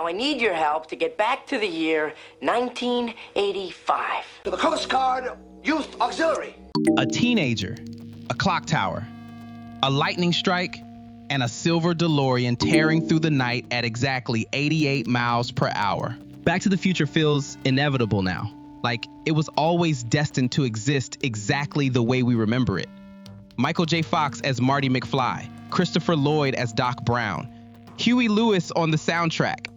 Now I need your help to get back to the year 1985. To the Coast Guard Youth Auxiliary. A teenager, a clock tower, a lightning strike, and a silver DeLorean tearing through the night at exactly 88 miles per hour. Back to the Future feels inevitable now, like it was always destined to exist exactly the way we remember it. Michael J. Fox as Marty McFly, Christopher Lloyd as Doc Brown, Huey Lewis on the soundtrack.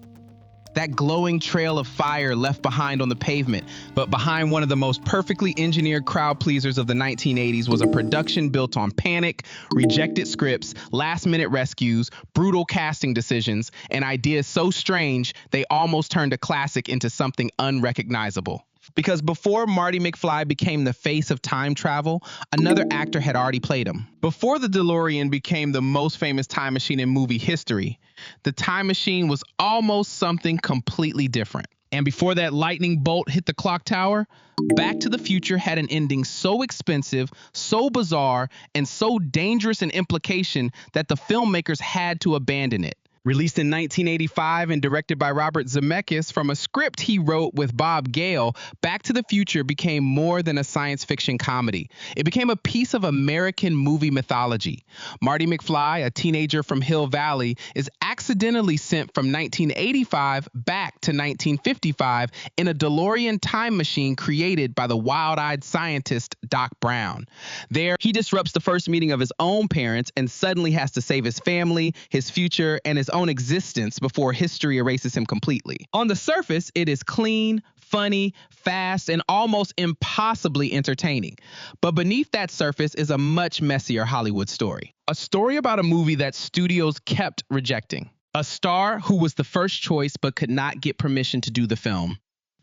That glowing trail of fire left behind on the pavement, but behind one of the most perfectly engineered crowd pleasers of the 1980s was a production built on panic, rejected scripts, last-minute rescues, brutal casting decisions, and ideas so strange they almost turned a classic into something unrecognizable. Because before Marty McFly became the face of time travel, another actor had already played him. Before the DeLorean became the most famous time machine in movie history, the time machine was almost something completely different. And before that lightning bolt hit the clock tower, Back to the Future had an ending so expensive, so bizarre, and so dangerous in implication that the filmmakers had to abandon it. Released in 1985 and directed by Robert Zemeckis from a script he wrote with Bob Gale, Back to the Future became more than a science fiction comedy. It became a piece of American movie mythology. Marty McFly, a teenager from Hill Valley, is accidentally sent from 1985 back to 1955 in a DeLorean time machine created by the wild-eyed scientist Doc Brown. There, he disrupts the first meeting of his own parents and suddenly has to save his family, his future, and his own existence before history erases him completely. On the surface, it is clean, funny, fast, and almost impossibly entertaining. But beneath that surface is a much messier Hollywood story. A story about a movie that studios kept rejecting. A star who was the first choice but could not get permission to do the film.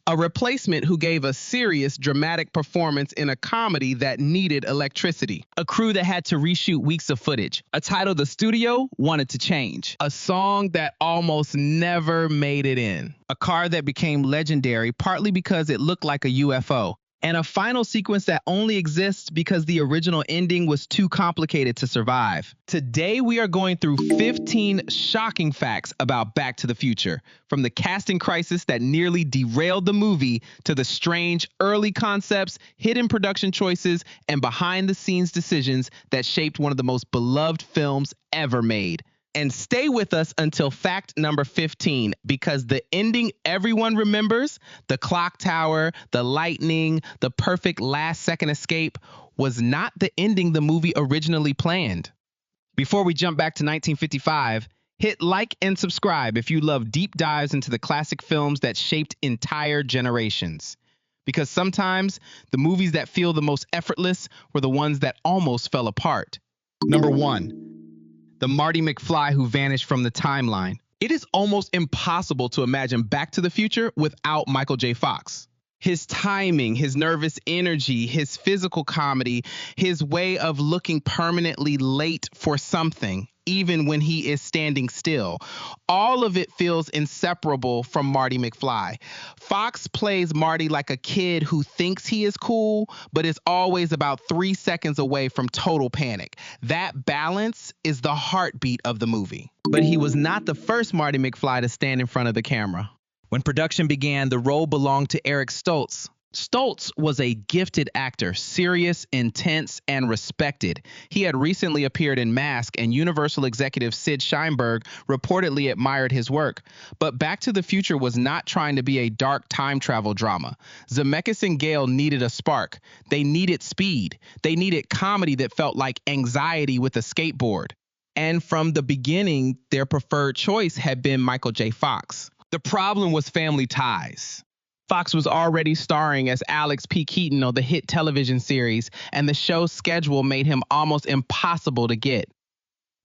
A replacement who gave a serious, dramatic performance in a comedy that needed electricity. A crew that had to reshoot weeks of footage. A title the studio wanted to change. A song that almost never made it in. A car that became legendary partly because it looked like a UFO. And a final sequence that only exists because the original ending was too complicated to survive. Today, we are going through 15 shocking facts about Back to the Future, from the casting crisis that nearly derailed the movie to the strange early concepts, hidden production choices, and behind-the-scenes decisions that shaped one of the most beloved films ever made. And stay with us until fact number 15, because the ending everyone remembers, the clock tower, the lightning, the perfect last-second escape, was not the ending the movie originally planned. Before we jump back to 1955, hit like and subscribe if you love deep dives into the classic films that shaped entire generations. Because sometimes the movies that feel the most effortless were the ones that almost fell apart. Number 1. The Marty McFly who vanished from the timeline. It is almost impossible to imagine Back to the Future without Michael J. Fox. His timing, his nervous energy, his physical comedy, his way of looking permanently late for something, even when he is standing still. All of it feels inseparable from Marty McFly. Fox plays Marty like a kid who thinks he is cool, but is always about 3 seconds away from total panic. That balance is the heartbeat of the movie. But he was not the first Marty McFly to stand in front of the camera. When production began, the role belonged to Eric Stoltz. Stoltz was a gifted actor, serious, intense, and respected. He had recently appeared in Mask, and Universal executive Sid Sheinberg reportedly admired his work. But Back to the Future was not trying to be a dark time travel drama. Zemeckis and Gale needed a spark. They needed speed. They needed comedy that felt like anxiety with a skateboard. And from the beginning, their preferred choice had been Michael J. Fox. The problem was family ties. Fox was already starring as Alex P. Keaton on the hit television series, and the show's schedule made him almost impossible to get.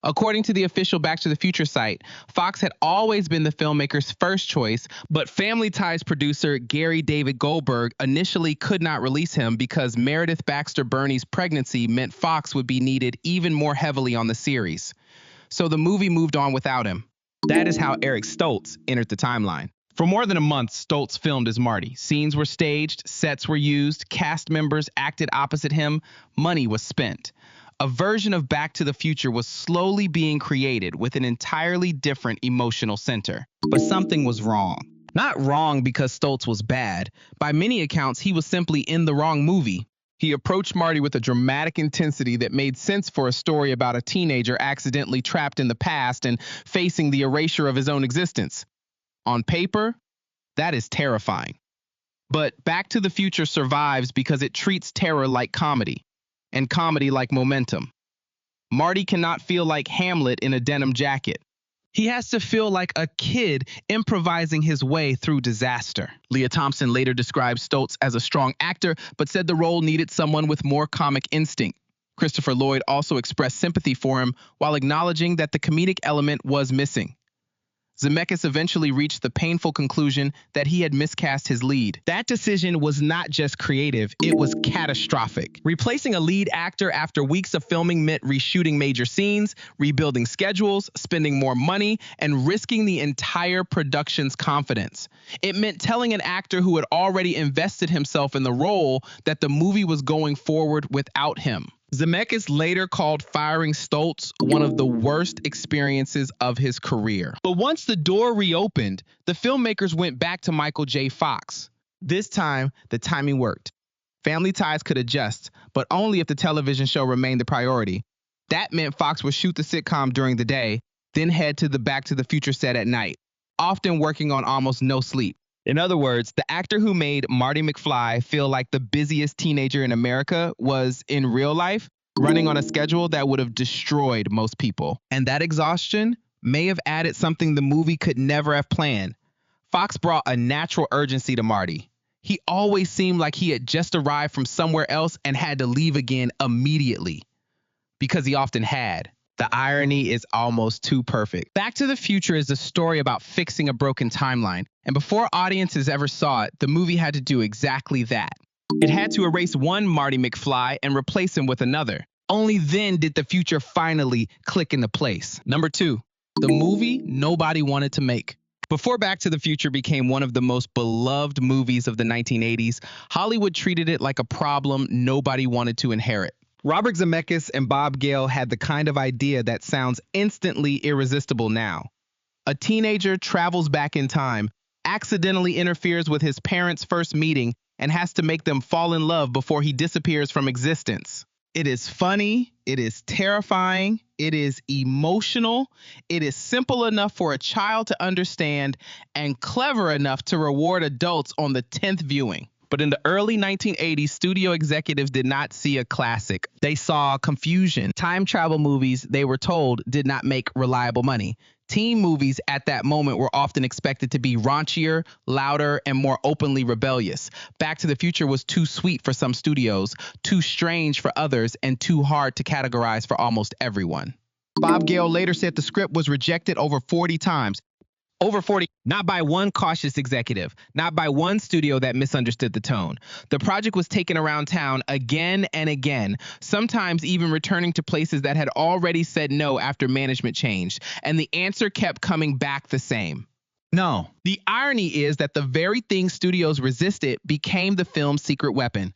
According to the official Back to the Future site, Fox had always been the filmmaker's first choice, but Family Ties producer Gary David Goldberg initially could not release him because Meredith Baxter Birney's pregnancy meant Fox would be needed even more heavily on the series. So the movie moved on without him. That is how Eric Stoltz entered the timeline. For more than a month, Stoltz filmed as Marty. Scenes were staged, sets were used, cast members acted opposite him, money was spent. A version of Back to the Future was slowly being created with an entirely different emotional center. But something was wrong. Not wrong because Stoltz was bad. By many accounts, he was simply in the wrong movie. He approached Marty with a dramatic intensity that made sense for a story about a teenager accidentally trapped in the past and facing the erasure of his own existence. On paper, that is terrifying. But Back to the Future survives because it treats terror like comedy, and comedy like momentum. Marty cannot feel like Hamlet in a denim jacket. He has to feel like a kid improvising his way through disaster. Leah Thompson later described Stoltz as a strong actor, but said the role needed someone with more comic instinct. Christopher Lloyd also expressed sympathy for him while acknowledging that the comedic element was missing. Zemeckis eventually reached the painful conclusion that he had miscast his lead. That decision was not just creative, it was catastrophic. Replacing a lead actor after weeks of filming meant reshooting major scenes, rebuilding schedules, spending more money, and risking the entire production's confidence. It meant telling an actor who had already invested himself in the role that the movie was going forward without him. Zemeckis later called firing Stoltz one of the worst experiences of his career. But once the door reopened, the filmmakers went back to Michael J. Fox. This time, the timing worked. Family Ties could adjust, but only if the television show remained the priority. That meant Fox would shoot the sitcom during the day, then head to the Back to the Future set at night, often working on almost no sleep. In other words, the actor who made Marty McFly feel like the busiest teenager in America was, in real life, running on a schedule that would have destroyed most people. And that exhaustion may have added something the movie could never have planned. Fox brought a natural urgency to Marty. He always seemed like he had just arrived from somewhere else and had to leave again immediately, because he often had. The irony is almost too perfect. Back to the Future is a story about fixing a broken timeline, and before audiences ever saw it, the movie had to do exactly that. It had to erase one Marty McFly and replace him with another. Only then did the future finally click into place. Number 2, the movie nobody wanted to make. Before Back to the Future became one of the most beloved movies of the 1980s, Hollywood treated it like a problem nobody wanted to inherit. Robert Zemeckis and Bob Gale had the kind of idea that sounds instantly irresistible now. A teenager travels back in time, accidentally interferes with his parents' first meeting, and has to make them fall in love before he disappears from existence. It is funny, it is terrifying, it is emotional, it is simple enough for a child to understand, and clever enough to reward adults on the 10th viewing. But in the early 1980s, studio executives did not see a classic. They saw confusion. Time travel movies, they were told, did not make reliable money. Teen movies at that moment were often expected to be raunchier, louder, and more openly rebellious. Back to the Future was too sweet for some studios, too strange for others, and too hard to categorize for almost everyone. Bob Gale later said the script was rejected over 40 times. Over 40, not by one cautious executive, not by one studio that misunderstood the tone. The project was taken around town again and again, sometimes even returning to places that had already said no after management changed, and the answer kept coming back the same. No. The irony is that the very thing studios resisted became the film's secret weapon.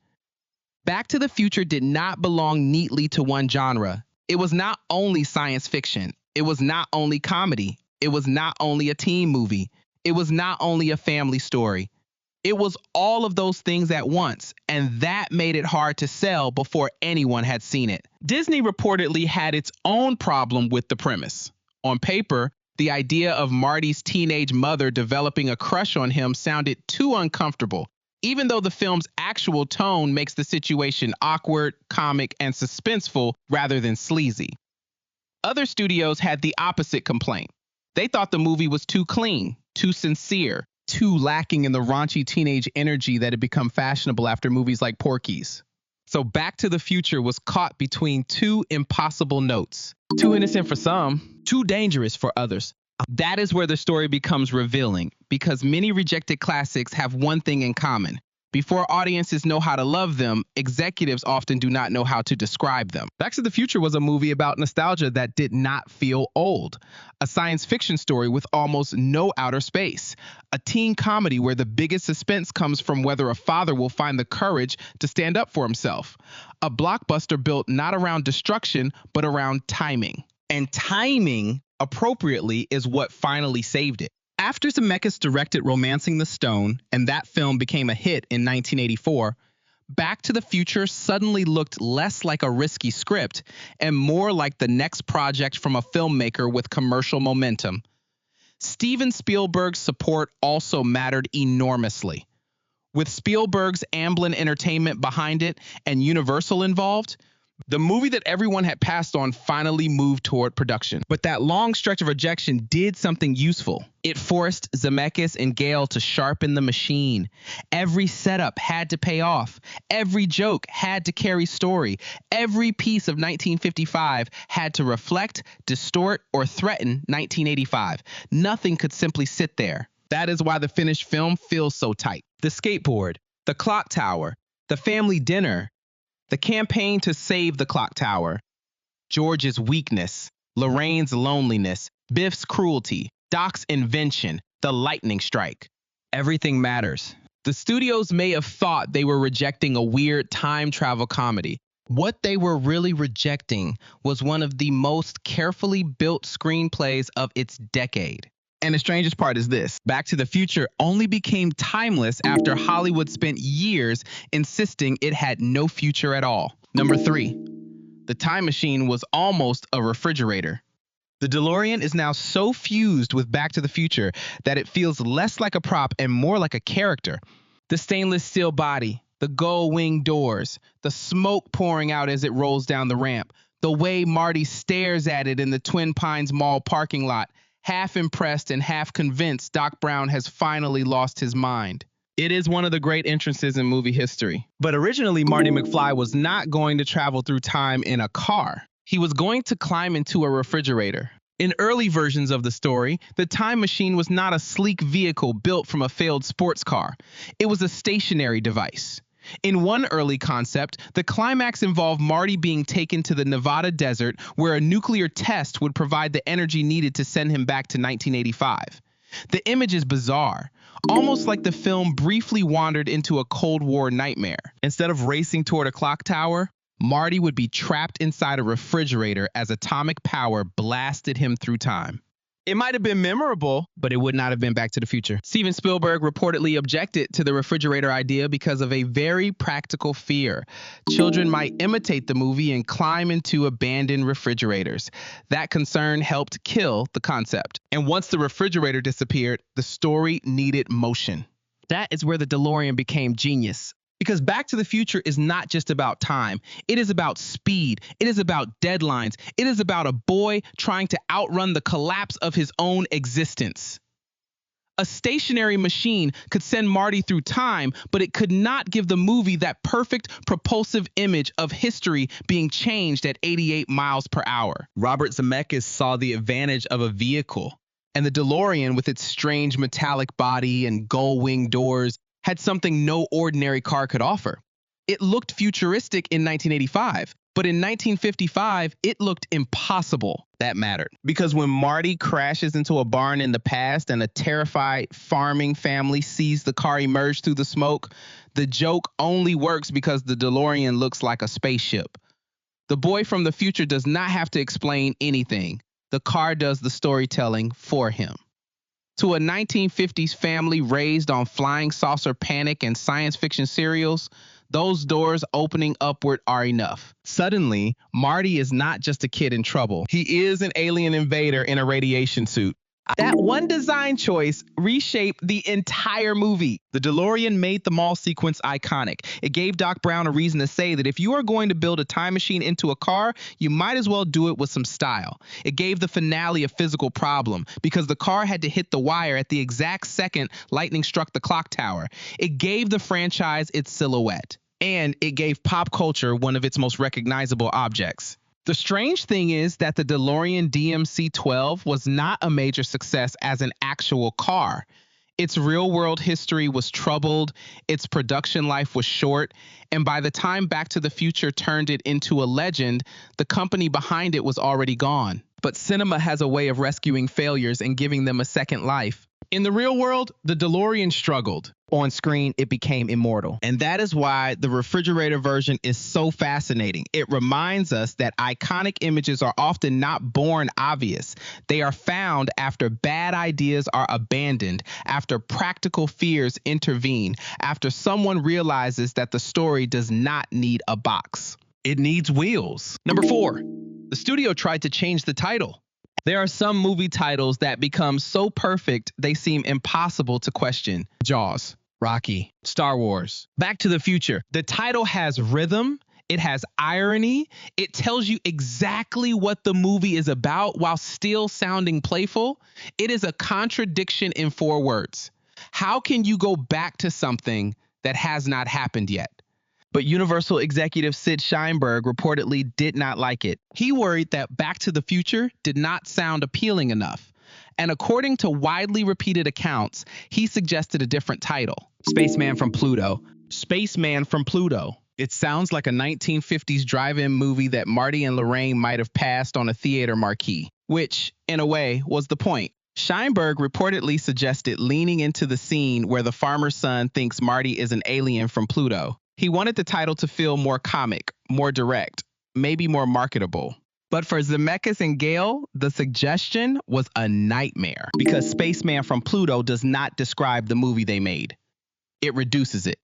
Back to the Future did not belong neatly to one genre. It was not only science fiction. It was not only comedy. It was not only a teen movie. It was not only a family story. It was all of those things at once, and that made it hard to sell before anyone had seen it. Disney reportedly had its own problem with the premise. On paper, the idea of Marty's teenage mother developing a crush on him sounded too uncomfortable, even though the film's actual tone makes the situation awkward, comic, and suspenseful rather than sleazy. Other studios had the opposite complaint. They thought the movie was too clean, too sincere, too lacking in the raunchy teenage energy that had become fashionable after movies like Porky's. So Back to the Future was caught between two impossible notes. Too innocent for some, too dangerous for others. That is where the story becomes revealing, because many rejected classics have one thing in common. Before audiences know how to love them, executives often do not know how to describe them. Back to the Future was a movie about nostalgia that did not feel old. A science fiction story with almost no outer space. A teen comedy where the biggest suspense comes from whether a father will find the courage to stand up for himself. A blockbuster built not around destruction, but around timing. And timing, appropriately, is what finally saved it. After Zemeckis directed Romancing the Stone, and that film became a hit in 1984, Back to the Future suddenly looked less like a risky script and more like the next project from a filmmaker with commercial momentum. Steven Spielberg's support also mattered enormously. With Spielberg's Amblin Entertainment behind it and Universal involved, the movie that everyone had passed on finally moved toward production. But that long stretch of rejection did something useful. It forced Zemeckis and Gale to sharpen the machine. Every setup had to pay off. Every joke had to carry story. Every piece of 1955 had to reflect, distort, or threaten 1985. Nothing could simply sit there. That is why the finished film feels so tight. The skateboard, the clock tower, the family dinner, the campaign to save the clock tower, George's weakness, Lorraine's loneliness, Biff's cruelty, Doc's invention, the lightning strike. Everything matters. The studios may have thought they were rejecting a weird time travel comedy. What they were really rejecting was one of the most carefully built screenplays of its decade. And the strangest part is this: Back to the Future only became timeless after Hollywood spent years insisting it had no future at all. Number 3, the time machine was almost a refrigerator. The DeLorean is now so fused with Back to the Future that it feels less like a prop and more like a character. The stainless steel body, the gold wing doors, the smoke pouring out as it rolls down the ramp, the way Marty stares at it in the Twin Pines Mall parking lot, half impressed and half convinced Doc Brown has finally lost his mind. It is one of the great entrances in movie history. But originally, Marty McFly was not going to travel through time in a car. He was going to climb into a refrigerator. In early versions of the story, the time machine was not a sleek vehicle built from a failed sports car. It was a stationary device. In one early concept, the climax involved Marty being taken to the Nevada desert where a nuclear test would provide the energy needed to send him back to 1985. The image is bizarre, almost like the film briefly wandered into a Cold War nightmare. Instead of racing toward a clock tower, Marty would be trapped inside a refrigerator as atomic power blasted him through time. It might have been memorable, but it would not have been Back to the Future. Steven Spielberg reportedly objected to the refrigerator idea because of a very practical fear. Children might imitate the movie and climb into abandoned refrigerators. That concern helped kill the concept. And once the refrigerator disappeared, the story needed motion. That is where the DeLorean became genius. Because Back to the Future is not just about time. It is about speed. It is about deadlines. It is about a boy trying to outrun the collapse of his own existence. A stationary machine could send Marty through time, but it could not give the movie that perfect propulsive image of history being changed at 88 miles per hour. Robert Zemeckis saw the advantage of a vehicle, and the DeLorean, with its strange metallic body and gull-wing doors, had something no ordinary car could offer. It looked futuristic in 1985, but in 1955, it looked impossible. That mattered. Because when Marty crashes into a barn in the past and a terrified farming family sees the car emerge through the smoke, the joke only works because the DeLorean looks like a spaceship. The boy from the future does not have to explain anything. The car does the storytelling for him. To a 1950s family raised on flying saucer panic and science fiction serials, those doors opening upward are enough. Suddenly, Marty is not just a kid in trouble. He is an alien invader in a radiation suit. That one design choice reshaped the entire movie. The DeLorean made the mall sequence iconic. It gave Doc Brown a reason to say that if you are going to build a time machine into a car, you might as well do it with some style. It gave the finale a physical problem because the car had to hit the wire at the exact second lightning struck the clock tower. It gave the franchise its silhouette. And it gave pop culture one of its most recognizable objects. The strange thing is that the DeLorean DMC-12 was not a major success as an actual car. Its real-world history was troubled, its production life was short, and by the time Back to the Future turned it into a legend, the company behind it was already gone. But cinema has a way of rescuing failures and giving them a second life. In the real world, the DeLorean struggled. On screen, it became immortal. And that is why the refrigerator version is so fascinating. It reminds us that iconic images are often not born obvious. They are found after bad ideas are abandoned, after practical fears intervene, after someone realizes that the story does not need a box. It needs wheels. Number 4, the studio tried to change the title. There are some movie titles that become so perfect they seem impossible to question. Jaws, Rocky, Star Wars, Back to the Future. The title has rhythm, it has irony, it tells you exactly what the movie is about while still sounding playful. It is a contradiction in 4 words. How can you go back to something that has not happened yet? But Universal executive Sid Sheinberg reportedly did not like it. He worried that Back to the Future did not sound appealing enough. And according to widely repeated accounts, he suggested a different title. Spaceman from Pluto. Spaceman from Pluto. It sounds like a 1950s drive-in movie that Marty and Lorraine might have passed on a theater marquee, which, in a way, was the point. Sheinberg reportedly suggested leaning into the scene where the farmer's son thinks Marty is an alien from Pluto. He wanted the title to feel more comic, more direct, maybe more marketable. But for Zemeckis and Gale, the suggestion was a nightmare because Spaceman from Pluto does not describe the movie they made. It reduces it.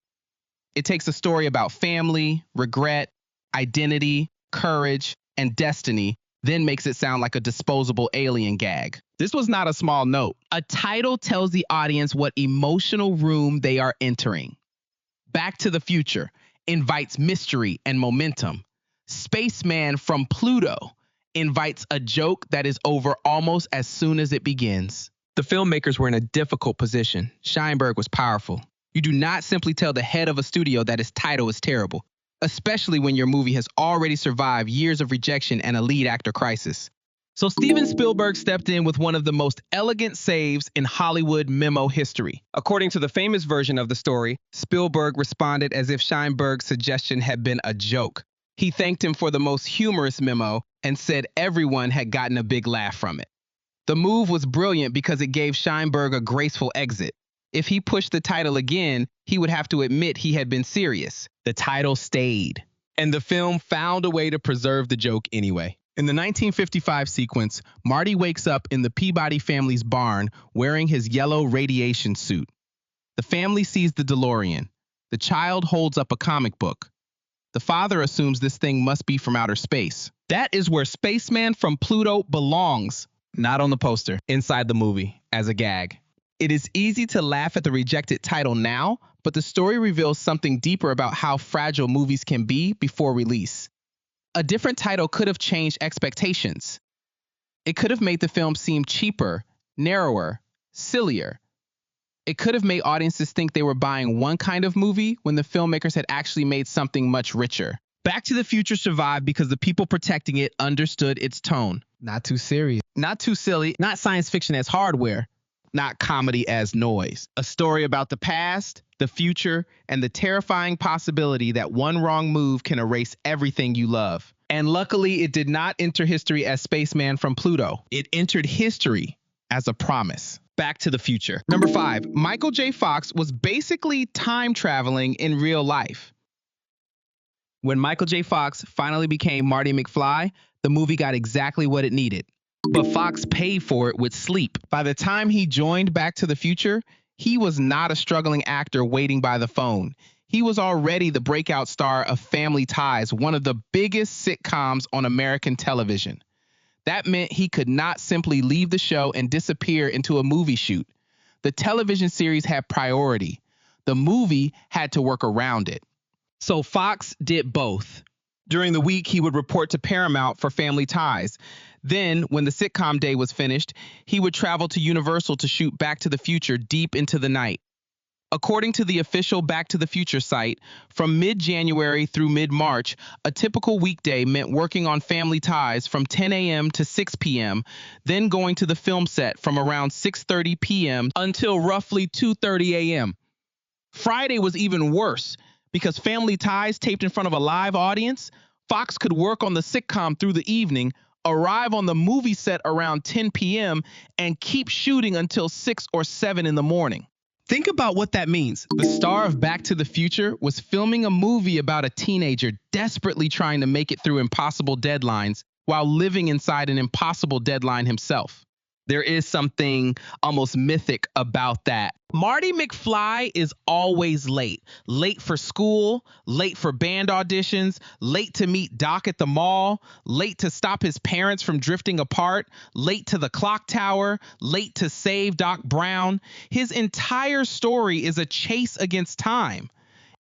It takes a story about family, regret, identity, courage, and destiny, then makes it sound like a disposable alien gag. This was not a small note. A title tells the audience what emotional room they are entering. Back to the Future invites mystery and momentum. Spaceman from Pluto invites a joke that is over almost as soon as it begins. The filmmakers were in a difficult position. Sheinberg was powerful. You do not simply tell the head of a studio that his title is terrible, especially when your movie has already survived years of rejection and a lead actor crisis. So Steven Spielberg stepped in with one of the most elegant saves in Hollywood memo history. According to the famous version of the story, Spielberg responded as if Sheinberg's suggestion had been a joke. He thanked him for the most humorous memo and said everyone had gotten a big laugh from it. The move was brilliant because it gave Sheinberg a graceful exit. If he pushed the title again, he would have to admit he had been serious. The title stayed, and the film found a way to preserve the joke anyway. In the 1955 sequence, Marty wakes up in the Peabody family's barn wearing his yellow radiation suit. The family sees the DeLorean. The child holds up a comic book. The father assumes this thing must be from outer space. That is where Spaceman from Pluto belongs, not on the poster, inside the movie, as a gag. It is easy to laugh at the rejected title now, but the story reveals something deeper about how fragile movies can be before release. A different title could have changed expectations. It could have made the film seem cheaper, narrower, sillier. It could have made audiences think they were buying one kind of movie when the filmmakers had actually made something much richer. Back to the Future survived because the people protecting it understood its tone. Not too serious, not too silly, not science fiction as hardware, not comedy as noise. A story about the past, the future, and the terrifying possibility that one wrong move can erase everything you love. And luckily, it did not enter history as Spaceman from Pluto. It entered history as a promise. Back to the Future. Number 5, Michael J. Fox was basically time traveling in real life. When Michael J. Fox finally became Marty McFly, the movie got exactly what it needed. But Fox paid for it with sleep. By the time he joined Back to the Future, he was not a struggling actor waiting by the phone. He was already the breakout star of Family Ties, one of the biggest sitcoms on American television. That meant he could not simply leave the show and disappear into a movie shoot. The television series had priority. The movie had to work around it. So Fox did both. During the week, he would report to Paramount for Family Ties. Then, when the sitcom day was finished, he would travel to Universal to shoot Back to the Future deep into the night. According to the official Back to the Future site, from mid-January through mid-March, a typical weekday meant working on Family Ties from 10 a.m. to 6 p.m., then going to the film set from around 6:30 p.m. until roughly 2:30 a.m. Friday was even worse because Family Ties taped in front of a live audience. Fox could work on the sitcom through the evening, arrive on the movie set around 10 p.m., and keep shooting until 6 or 7 in the morning. Think about what that means. The star of Back to the Future was filming a movie about a teenager desperately trying to make it through impossible deadlines while living inside an impossible deadline himself. There is something almost mythic about that. Marty McFly is always late. Late for school, late for band auditions, late to meet Doc at the mall, late to stop his parents from drifting apart, late to the clock tower, late to save Doc Brown. His entire story is a chase against time.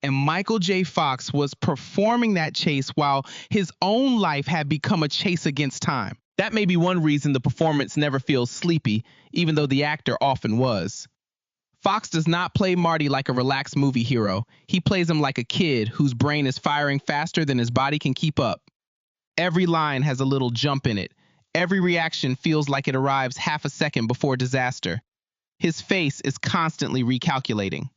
And Michael J. Fox was performing that chase while his own life had become a chase against time. That may be one reason the performance never feels sleepy, even though the actor often was. Fox does not play Marty like a relaxed movie hero. He plays him like a kid whose brain is firing faster than his body can keep up. Every line has a little jump in it. Every reaction feels like it arrives half a second before disaster. His face is constantly recalculating.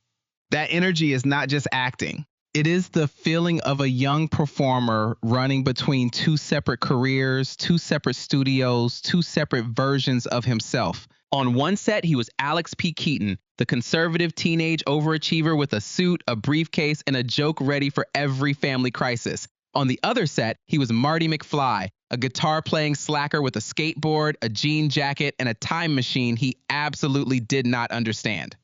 That energy is not just acting. It is the feeling of a young performer running between two separate careers, two separate studios, two separate versions of himself. On one set, he was Alex P. Keaton, the conservative teenage overachiever with a suit, a briefcase, and a joke ready for every family crisis. On the other set, he was Marty McFly, a guitar-playing slacker with a skateboard, a jean jacket, and a time machine he absolutely did not understand.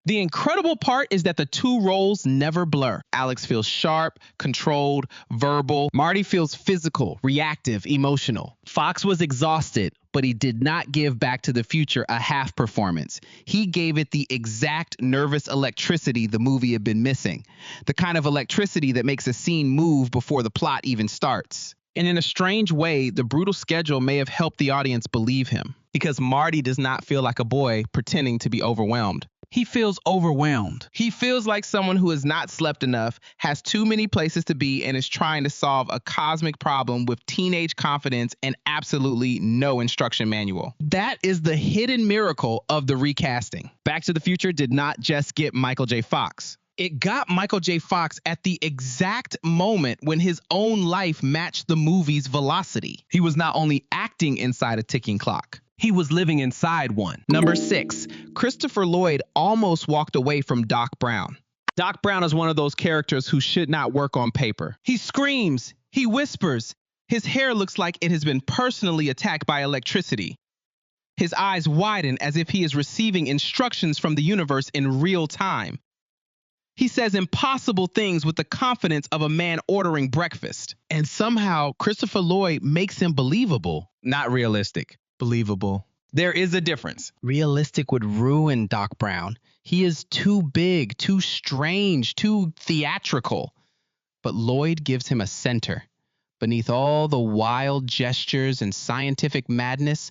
The incredible part is that the two roles never blur. Alex feels sharp, controlled, verbal. Marty feels physical, reactive, emotional. Fox was exhausted, but he did not give Back to the Future a half performance. He gave it the exact nervous electricity the movie had been missing. The kind of electricity that makes a scene move before the plot even starts. And in a strange way, the brutal schedule may have helped the audience believe him, because Marty does not feel like a boy pretending to be overwhelmed. He feels overwhelmed. He feels like someone who has not slept enough, has too many places to be, and is trying to solve a cosmic problem with teenage confidence and absolutely no instruction manual. That is the hidden miracle of the recasting. Back to the Future did not just get Michael J. Fox. It got Michael J. Fox at the exact moment when his own life matched the movie's velocity. He was not only acting inside a ticking clock, he was living inside one. Number 6, Christopher Lloyd almost walked away from Doc Brown. Doc Brown is one of those characters who should not work on paper. He screams, he whispers, his hair looks like it has been personally attacked by electricity. His eyes widen as if he is receiving instructions from the universe in real time. He says impossible things with the confidence of a man ordering breakfast. And somehow, Christopher Lloyd makes him believable, not realistic. Believable. There is a difference. Realistic would ruin Doc Brown. He is too big, too strange, too theatrical. But Lloyd gives him a center. Beneath all the wild gestures and scientific madness,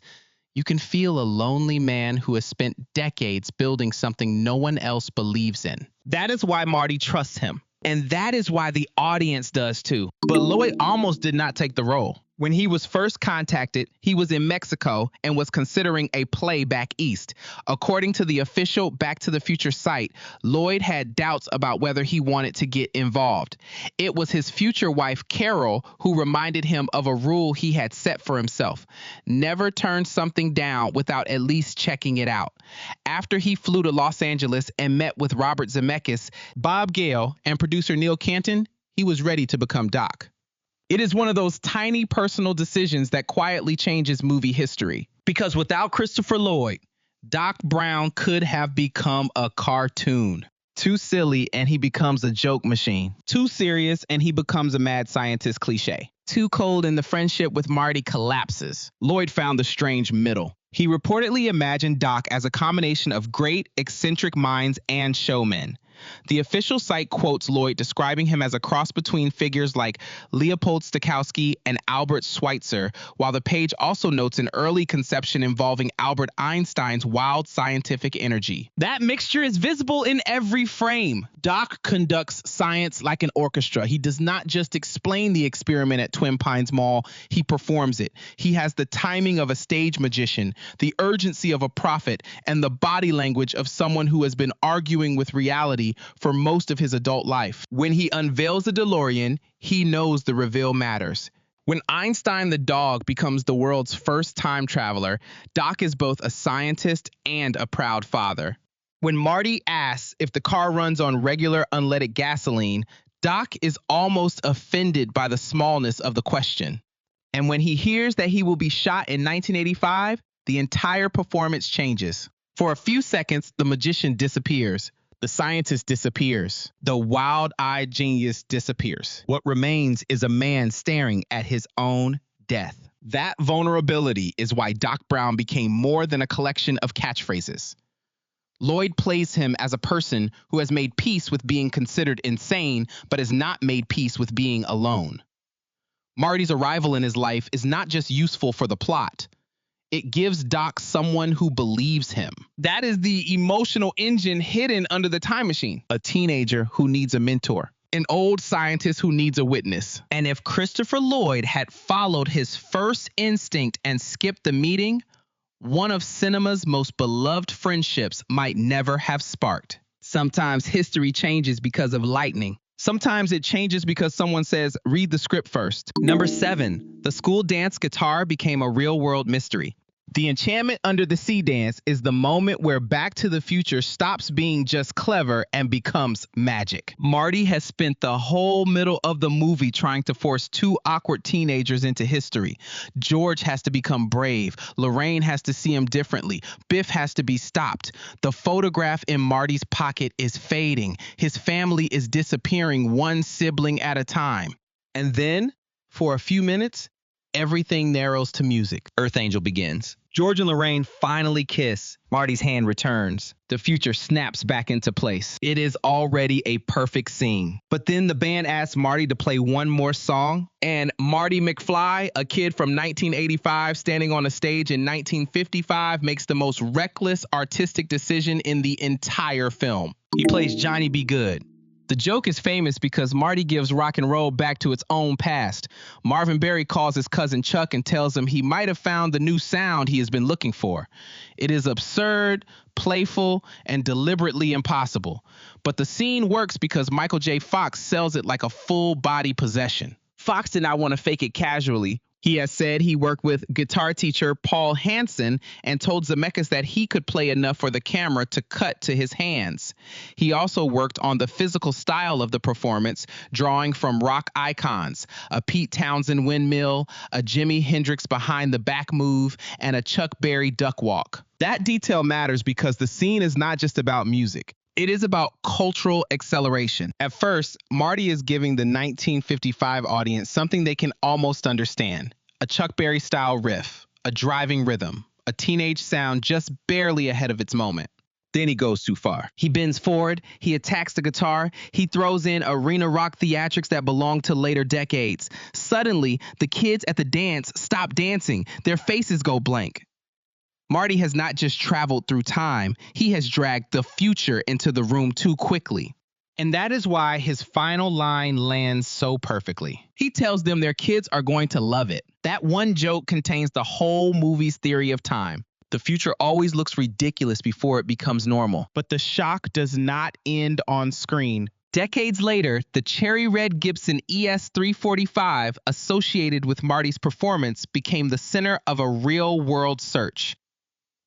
you can feel a lonely man who has spent decades building something no one else believes in. That is why Marty trusts him. And that is why the audience does too. But Lloyd almost did not take the role. When he was first contacted, he was in Mexico and was considering a play back east. According to the official Back to the Future site, Lloyd had doubts about whether he wanted to get involved. It was his future wife, Carol, who reminded him of a rule he had set for himself: never turn something down without at least checking it out. After he flew to Los Angeles and met with Robert Zemeckis, Bob Gale, and producer Neil Canton, he was ready to become Doc. It is one of those tiny personal decisions that quietly changes movie history. Because without Christopher Lloyd, Doc Brown could have become a cartoon. Too silly and he becomes a joke machine. Too serious and he becomes a mad scientist cliche. Too cold and the friendship with Marty collapses. Lloyd found the strange middle. He reportedly imagined Doc as a combination of great, eccentric minds and showmen. The official site quotes Lloyd describing him as a cross between figures like Leopold Stokowski and Albert Schweitzer, while the page also notes an early conception involving Albert Einstein's wild scientific energy. That mixture is visible in every frame. Doc conducts science like an orchestra. He does not just explain the experiment at Twin Pines Mall, he performs it. He has the timing of a stage magician, the urgency of a prophet, and the body language of someone who has been arguing with reality for most of his adult life. When he unveils the DeLorean, he knows the reveal matters. When Einstein the dog becomes the world's first time traveler, Doc is both a scientist and a proud father. When Marty asks if the car runs on regular unleaded gasoline, Doc is almost offended by the smallness of the question. And when he hears that he will be shot in 1985, the entire performance changes. For a few seconds, the magician disappears. The scientist disappears. The wild-eyed genius disappears. What remains is a man staring at his own death. That vulnerability is why Doc Brown became more than a collection of catchphrases. Lloyd plays him as a person who has made peace with being considered insane, but has not made peace with being alone. Marty's arrival in his life is not just useful for the plot. It gives Doc someone who believes him. That is the emotional engine hidden under the time machine. A teenager who needs a mentor. An old scientist who needs a witness. And if Christopher Lloyd had followed his first instinct and skipped the meeting, one of cinema's most beloved friendships might never have sparked. Sometimes history changes because of lightning. Sometimes it changes because someone says, read the script first. Number 7, the school dance guitar became a real-world mystery. The enchantment under the sea dance is the moment where Back to the Future stops being just clever and becomes magic. Marty has spent the whole middle of the movie trying to force 2 awkward teenagers into history. George has to become brave. Lorraine has to see him differently. Biff has to be stopped. The photograph in Marty's pocket is fading. His family is disappearing one sibling at a time. And then, for a few minutes, everything narrows to music. Earth Angel begins. George and Lorraine finally kiss. Marty's hand returns. The future snaps back into place. It is already a perfect scene. But then the band asks Marty to play one more song, and Marty McFly, a kid from 1985 standing on a stage in 1955, makes the most reckless artistic decision in the entire film. He plays Johnny B. Goode. The joke is famous because Marty gives rock and roll back to its own past. Marvin Berry calls his cousin Chuck and tells him he might have found the new sound he has been looking for. It is absurd, playful, and deliberately impossible. But the scene works because Michael J. Fox sells it like a full-body possession. Fox did not want to fake it casually. He has said he worked with guitar teacher Paul Hansen and told Zemeckis that he could play enough for the camera to cut to his hands. He also worked on the physical style of the performance, drawing from rock icons, a Pete Townsend windmill, a Jimi Hendrix behind the back move, and a Chuck Berry duck walk. That detail matters because the scene is not just about music. It is about cultural acceleration. At first, Marty is giving the 1955 audience something they can almost understand. A Chuck Berry-style riff, a driving rhythm, a teenage sound just barely ahead of its moment. Then he goes too far. He bends forward, he attacks the guitar, he throws in arena rock theatrics that belong to later decades. Suddenly, the kids at the dance stop dancing. Their faces go blank. Marty has not just traveled through time, he has dragged the future into the room too quickly. And that is why his final line lands so perfectly. He tells them their kids are going to love it. That one joke contains the whole movie's theory of time. The future always looks ridiculous before it becomes normal. But the shock does not end on screen. Decades later, the cherry red Gibson ES-345 associated with Marty's performance became the center of a real-world search.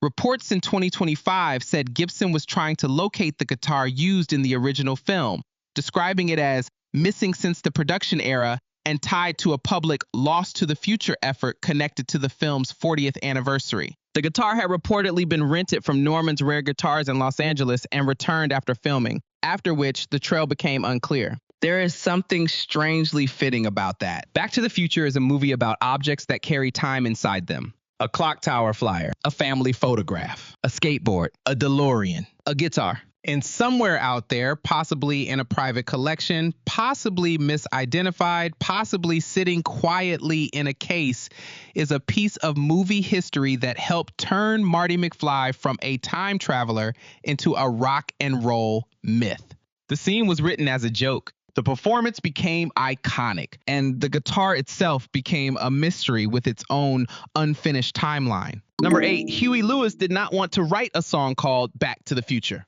Reports in 2025 said Gibson was trying to locate the guitar used in the original film, describing it as missing since the production era and tied to a public Lost to the Future effort connected to the film's 40th anniversary. The guitar had reportedly been rented from Norman's Rare Guitars in Los Angeles and returned after filming, after which the trail became unclear. There is something strangely fitting about that. Back to the Future is a movie about objects that carry time inside them. A clock tower flyer, a family photograph, a skateboard, a DeLorean, a guitar. And somewhere out there, possibly in a private collection, possibly misidentified, possibly sitting quietly in a case, is a piece of movie history that helped turn Marty McFly from a time traveler into a rock and roll myth. The scene was written as a joke. The performance became iconic, and the guitar itself became a mystery with its own unfinished timeline. Number 8, Huey Lewis did not want to write a song called Back to the Future.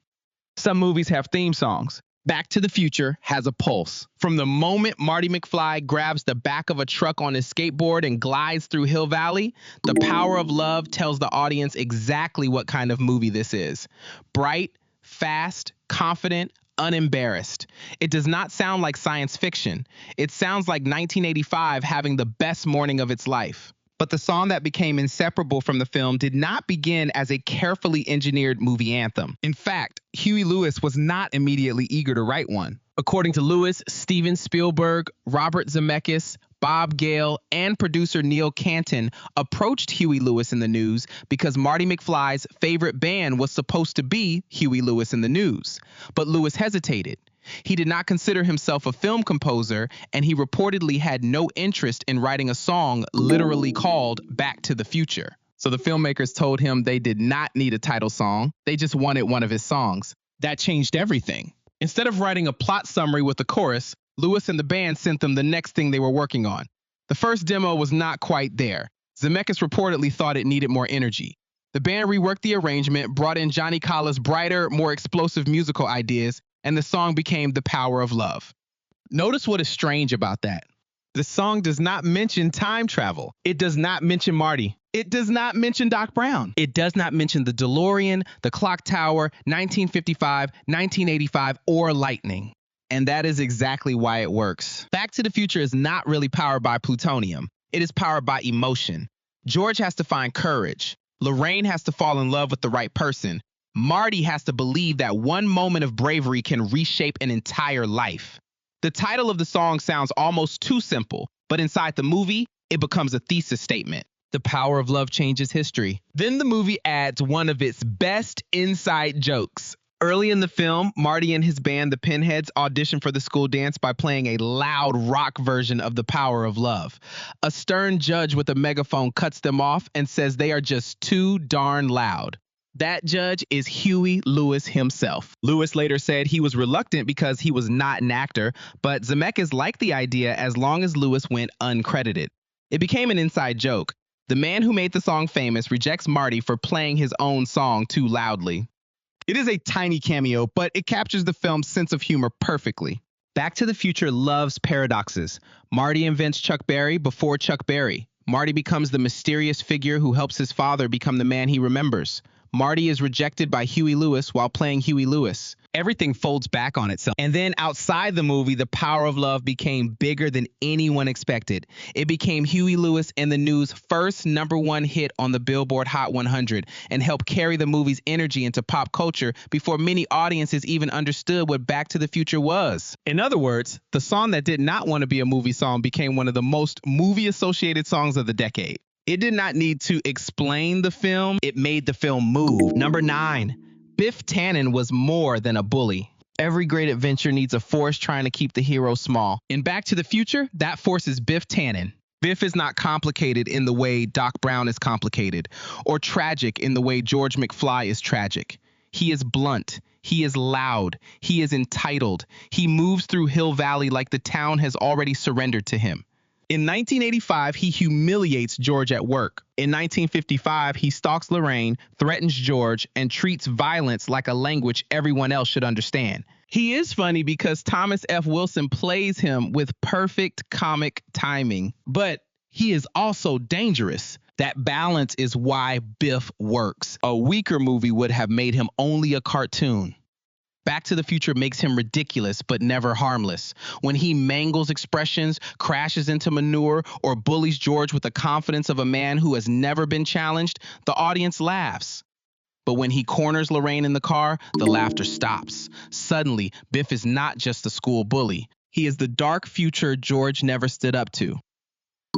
Some movies have theme songs. Back to the Future has a pulse. From the moment Marty McFly grabs the back of a truck on his skateboard and glides through Hill Valley, The Power of Love tells the audience exactly what kind of movie this is. Bright, fast, confident, unembarrassed. It does not sound like science fiction. It sounds like 1985 having the best morning of its life. But the song that became inseparable from the film did not begin as a carefully engineered movie anthem. In fact, Huey Lewis was not immediately eager to write one. According to Lewis, Steven Spielberg, Robert Zemeckis, Bob Gale, and producer Neil Canton approached Huey Lewis in the News because Marty McFly's favorite band was supposed to be Huey Lewis in the News. But Lewis hesitated. He did not consider himself a film composer, and he reportedly had no interest in writing a song literally called Back to the Future. So the filmmakers told him they did not need a title song. They just wanted one of his songs. That changed everything. Instead of writing a plot summary with a chorus, Lewis and the band sent them the next thing they were working on. The first demo was not quite there. Zemeckis reportedly thought it needed more energy. The band reworked the arrangement, brought in Johnny Collins' brighter, more explosive musical ideas, and the song became The Power of Love. Notice what is strange about that. The song does not mention time travel. It does not mention Marty. It does not mention Doc Brown. It does not mention the DeLorean, the clock tower, 1955, 1985, or lightning. And that is exactly why it works. Back to the Future is not really powered by plutonium. It is powered by emotion. George has to find courage. Lorraine has to fall in love with the right person. Marty has to believe that one moment of bravery can reshape an entire life. The title of the song sounds almost too simple, but inside the movie, it becomes a thesis statement. The power of love changes history. Then the movie adds one of its best inside jokes. Early in the film, Marty and his band, the Pinheads, audition for the school dance by playing a loud rock version of The Power of Love. A stern judge with a megaphone cuts them off and says they are just too darn loud. That judge is Huey Lewis himself. Lewis later said he was reluctant because he was not an actor, but Zemeckis liked the idea as long as Lewis went uncredited. It became an inside joke. The man who made the song famous rejects Marty for playing his own song too loudly. It is a tiny cameo, but it captures the film's sense of humor perfectly. Back to the Future loves paradoxes. Marty invents Chuck Berry before Chuck Berry. Marty becomes the mysterious figure who helps his father become the man he remembers. Marty is rejected by Huey Lewis while playing Huey Lewis. Everything folds back on itself. And then outside the movie, The Power of Love became bigger than anyone expected. It became Huey Lewis and the News' first #1 hit on the Billboard Hot 100 and helped carry the movie's energy into pop culture before many audiences even understood what Back to the Future was. In other words, the song that did not want to be a movie song became one of the most movie-associated songs of the decade. It did not need to explain the film, it made the film move. Number 9, Biff Tannen was more than a bully. Every great adventure needs a force trying to keep the hero small. In Back to the Future, that force is Biff Tannen. Biff is not complicated in the way Doc Brown is complicated, or tragic in the way George McFly is tragic. He is blunt. He is loud. He is entitled. He moves through Hill Valley like the town has already surrendered to him. In 1985, he humiliates George at work. In 1955, he stalks Lorraine, threatens George, and treats violence like a language everyone else should understand. He is funny because Thomas F. Wilson plays him with perfect comic timing, but he is also dangerous. That balance is why Biff works. A weaker movie would have made him only a cartoon. Back to the Future makes him ridiculous, but never harmless. When he mangles expressions, crashes into manure, or bullies George with the confidence of a man who has never been challenged, the audience laughs. But when he corners Lorraine in the car, the laughter stops. Suddenly, Biff is not just a school bully. He is the dark future George never stood up to.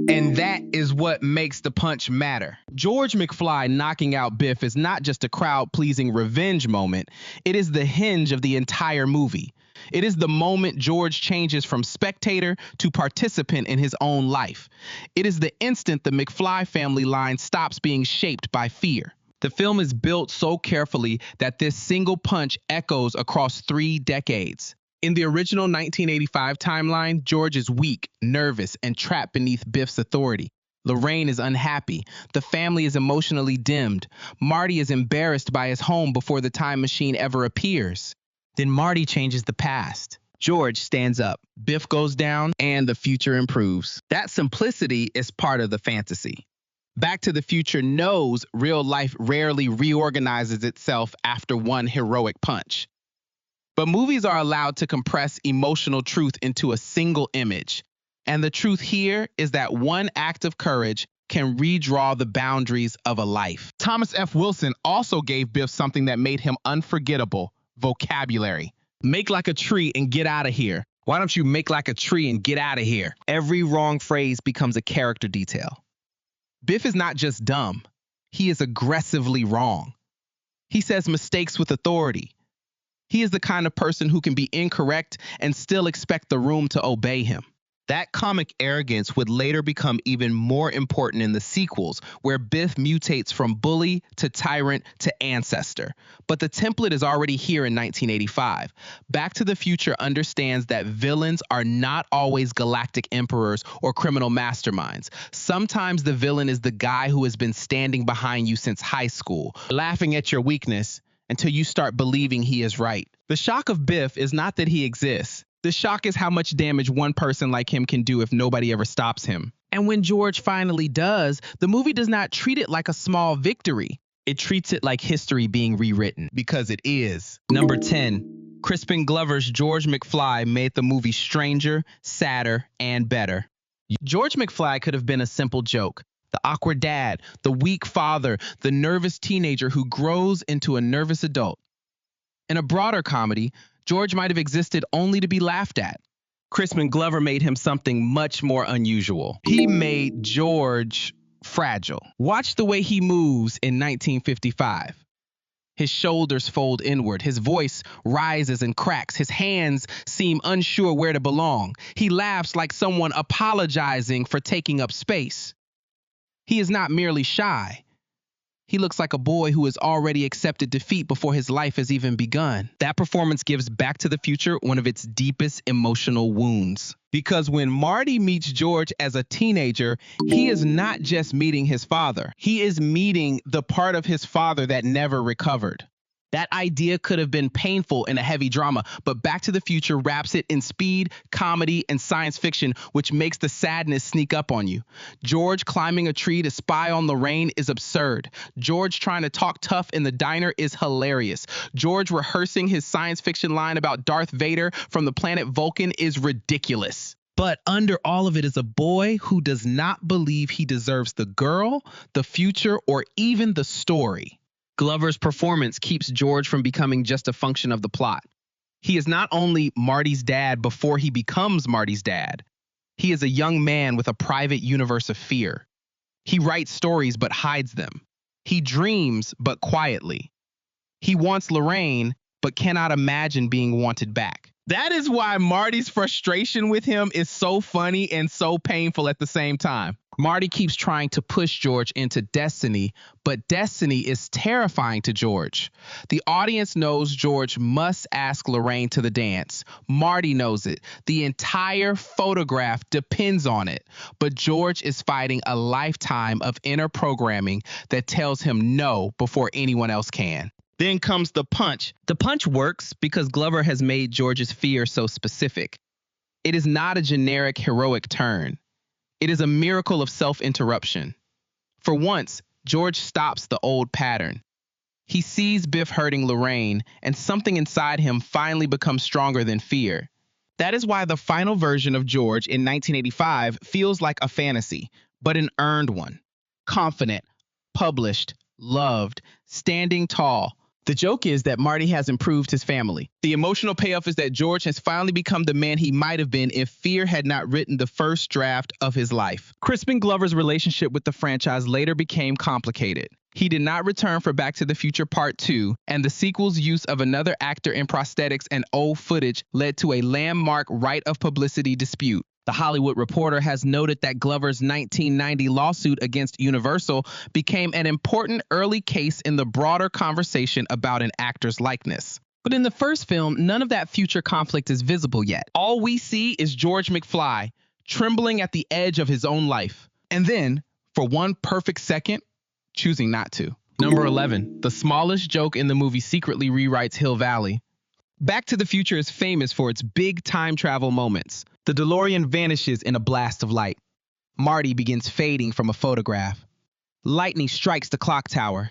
And that is what makes the punch matter. George McFly knocking out Biff is not just a crowd-pleasing revenge moment. It is the hinge of the entire movie. It is the moment George changes from spectator to participant in his own life. It is the instant the McFly family line stops being shaped by fear. The film is built so carefully that this single punch echoes across 3 decades. In the original 1985 timeline, George is weak, nervous, and trapped beneath Biff's authority. Lorraine is unhappy. The family is emotionally dimmed. Marty is embarrassed by his home before the time machine ever appears. Then Marty changes the past. George stands up. Biff goes down, and the future improves. That simplicity is part of the fantasy. Back to the Future knows real life rarely reorganizes itself after one heroic punch. But movies are allowed to compress emotional truth into a single image. And the truth here is that one act of courage can redraw the boundaries of a life. Thomas F. Wilson also gave Biff something that made him unforgettable: vocabulary. Make like a tree and get out of here. Why don't you make like a tree and get out of here? Every wrong phrase becomes a character detail. Biff is not just dumb. He is aggressively wrong. He says mistakes with authority. He is the kind of person who can be incorrect and still expect the room to obey him. That comic arrogance would later become even more important in the sequels, where Biff mutates from bully to tyrant to ancestor. But the template is already here in 1985. Back to the Future understands that villains are not always galactic emperors or criminal masterminds. Sometimes the villain is the guy who has been standing behind you since high school, laughing at your weakness until you start believing he is right. The shock of Biff is not that he exists. The shock is how much damage one person like him can do if nobody ever stops him. And when George finally does, the movie does not treat it like a small victory. It treats it like history being rewritten, because it is. Number 10, Crispin Glover's George McFly made the movie stranger, sadder, and better. George McFly could have been a simple joke. The awkward dad, the weak father, the nervous teenager who grows into a nervous adult. In a broader comedy, George might have existed only to be laughed at. Crispin Glover made him something much more unusual. He made George fragile. Watch the way he moves in 1955. His shoulders fold inward. His voice rises and cracks. His hands seem unsure where to belong. He laughs like someone apologizing for taking up space. He is not merely shy. He looks like a boy who has already accepted defeat before his life has even begun. That performance gives Back to the Future one of its deepest emotional wounds. Because when Marty meets George as a teenager, he is not just meeting his father. He is meeting the part of his father that never recovered. That idea could have been painful in a heavy drama, but Back to the Future wraps it in speed, comedy, and science fiction, which makes the sadness sneak up on you. George climbing a tree to spy on Lorraine is absurd. George trying to talk tough in the diner is hilarious. George rehearsing his science fiction line about Darth Vader from the planet Vulcan is ridiculous. But under all of it is a boy who does not believe he deserves the girl, the future, or even the story. Glover's performance keeps George from becoming just a function of the plot. He is not only Marty's dad before he becomes Marty's dad. He is a young man with a private universe of fear. He writes stories but hides them. He dreams but quietly. He wants Lorraine but cannot imagine being wanted back. That is why Marty's frustration with him is so funny and so painful at the same time. Marty keeps trying to push George into destiny, but destiny is terrifying to George. The audience knows George must ask Lorraine to the dance. Marty knows it. The entire photograph depends on it. But George is fighting a lifetime of inner programming that tells him no before anyone else can. Then comes the punch. The punch works because Glover has made George's fear so specific. It is not a generic heroic turn. It is a miracle of self-interruption. For once, George stops the old pattern. He sees Biff hurting Lorraine, and something inside him finally becomes stronger than fear. That is why the final version of George in 1985 feels like a fantasy, but an earned one. Confident, published, loved, standing tall, The joke is that Marty has improved his family. The emotional payoff is that George has finally become the man he might have been if fear had not written the first draft of his life. Crispin Glover's relationship with the franchise later became complicated. He did not return for Back to the Future Part 2, and the sequel's use of another actor in prosthetics and old footage led to a landmark right of publicity dispute. The Hollywood Reporter has noted that Glover's 1990 lawsuit against Universal became an important early case in the broader conversation about an actor's likeness. But in the first film, none of that future conflict is visible yet. All we see is George McFly trembling at the edge of his own life. And then, for one perfect second, choosing not to. Number 11, the smallest joke in the movie secretly rewrites Hill Valley. Back to the Future is famous for its big time travel moments. The DeLorean vanishes in a blast of light. Marty begins fading from a photograph. Lightning strikes the clock tower.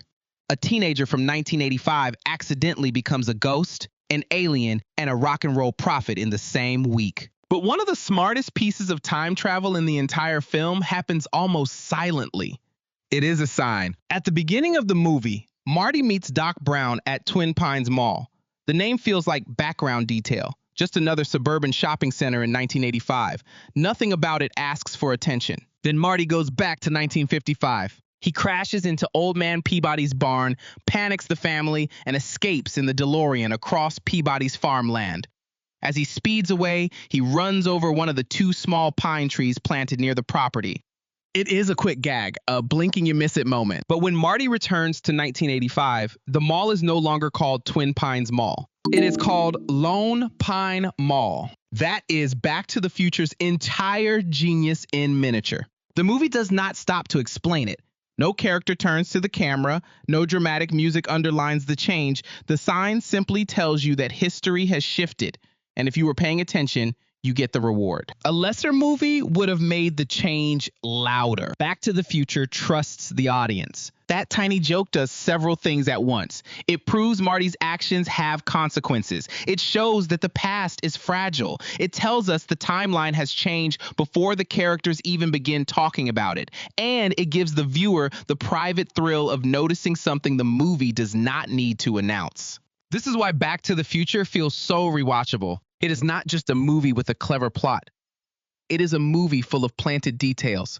A teenager from 1985 accidentally becomes a ghost, an alien, and a rock and roll prophet in the same week. But one of the smartest pieces of time travel in the entire film happens almost silently. It is a sign. At the beginning of the movie, Marty meets Doc Brown at Twin Pines Mall. The name feels like background detail. Just another suburban shopping center in 1985. Nothing about it asks for attention. Then Marty goes back to 1955. He crashes into Old Man Peabody's barn, panics the family, and escapes in the DeLorean across Peabody's farmland. As he speeds away, he runs over one of the 2 small pine trees planted near the property. It is a quick gag, a blinking you miss it moment. But when Marty returns to 1985, the mall is no longer called Twin Pines Mall. It is called Lone Pine Mall. That is Back to the Future's entire genius in miniature. The movie does not stop to explain it. No character turns to the camera. No dramatic music underlines the change. The sign simply tells you that history has shifted. And if you were paying attention, you get the reward. A lesser movie would have made the change louder. Back to the Future trusts the audience. That tiny joke does several things at once. It proves Marty's actions have consequences. It shows that the past is fragile. It tells us the timeline has changed before the characters even begin talking about it. And it gives the viewer the private thrill of noticing something the movie does not need to announce. This is why Back to the Future feels so rewatchable. It is not just a movie with a clever plot. It is a movie full of planted details,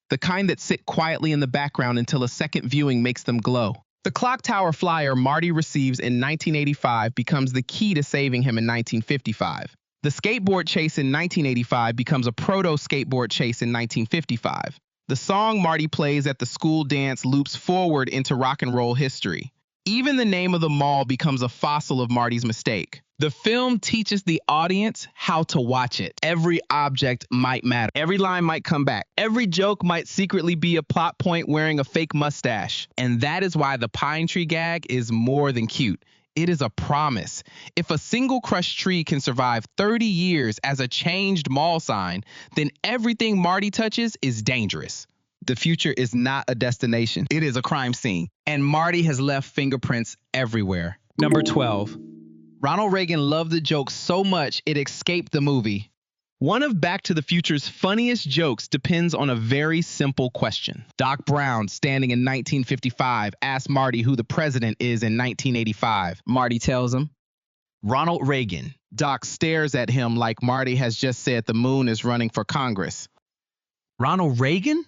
the kind that sit quietly in the background until a second viewing makes them glow. The clock tower flyer Marty receives in 1985 becomes the key to saving him in 1955. The skateboard chase in 1985 becomes a proto-skateboard chase in 1955. The song Marty plays at the school dance loops forward into rock and roll history. Even the name of the mall becomes a fossil of Marty's mistake. The film teaches the audience how to watch it. Every object might matter. Every line might come back. Every joke might secretly be a plot point wearing a fake mustache. And that is why the pine tree gag is more than cute. It is a promise. If a single crushed tree can survive 30 years as a changed mall sign, then everything Marty touches is dangerous. The future is not a destination. It is a crime scene. And Marty has left fingerprints everywhere. Number 12. Ronald Reagan loved the joke so much it escaped the movie. One of Back to the Future's funniest jokes depends on a very simple question. Doc Brown, standing in 1955, asks Marty who the president is in 1985. Marty tells him, Ronald Reagan. Doc stares at him like Marty has just said the moon is running for Congress. Ronald Reagan?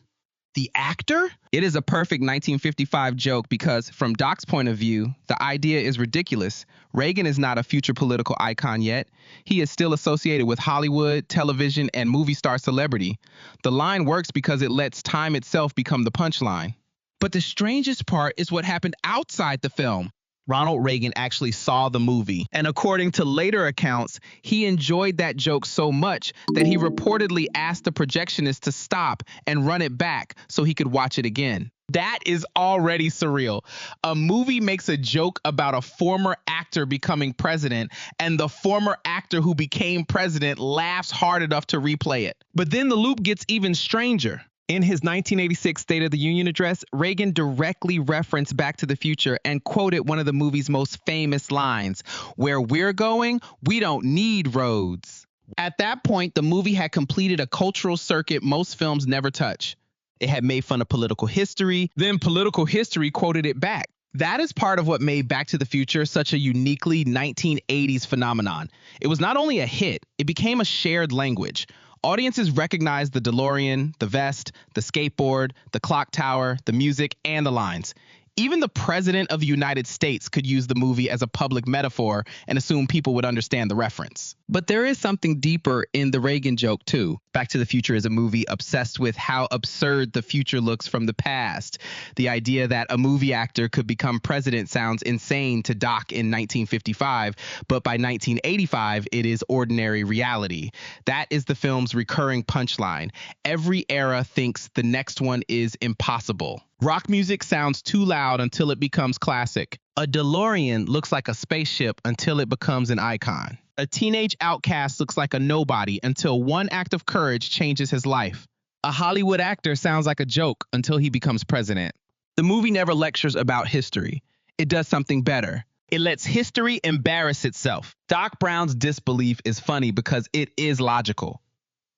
The actor? It is a perfect 1955 joke because, from Doc's point of view, the idea is ridiculous. Reagan is not a future political icon yet. He is still associated with Hollywood, television, and movie star celebrity. The line works because it lets time itself become the punchline. But the strangest part is what happened outside the film. Ronald Reagan actually saw the movie, and according to later accounts, he enjoyed that joke so much that he reportedly asked the projectionist to stop and run it back so he could watch it again. That is already surreal. A movie makes a joke about a former actor becoming president, and the former actor who became president laughs hard enough to replay it. But then the loop gets even stranger. In his 1986 State of the Union address, Reagan directly referenced Back to the Future and quoted one of the movie's most famous lines, "Where we're going, we don't need roads." At that point, the movie had completed a cultural circuit most films never touch. It had made fun of political history, then political history quoted it back. That is part of what made Back to the Future such a uniquely 1980s phenomenon. It was not only a hit, it became a shared language. Audiences recognized the DeLorean, the vest, the skateboard, the clock tower, the music, and the lines. Even the president of the United States could use the movie as a public metaphor and assume people would understand the reference. But there is something deeper in the Reagan joke, too. Back to the Future is a movie obsessed with how absurd the future looks from the past. The idea that a movie actor could become president sounds insane to Doc in 1955, but by 1985, it is ordinary reality. That is the film's recurring punchline. Every era thinks the next one is impossible. Rock music sounds too loud until it becomes classic. A DeLorean looks like a spaceship until it becomes an icon. A teenage outcast looks like a nobody until one act of courage changes his life. A Hollywood actor sounds like a joke until he becomes president. The movie never lectures about history. It does something better. It lets history embarrass itself. Doc Brown's disbelief is funny because it is logical.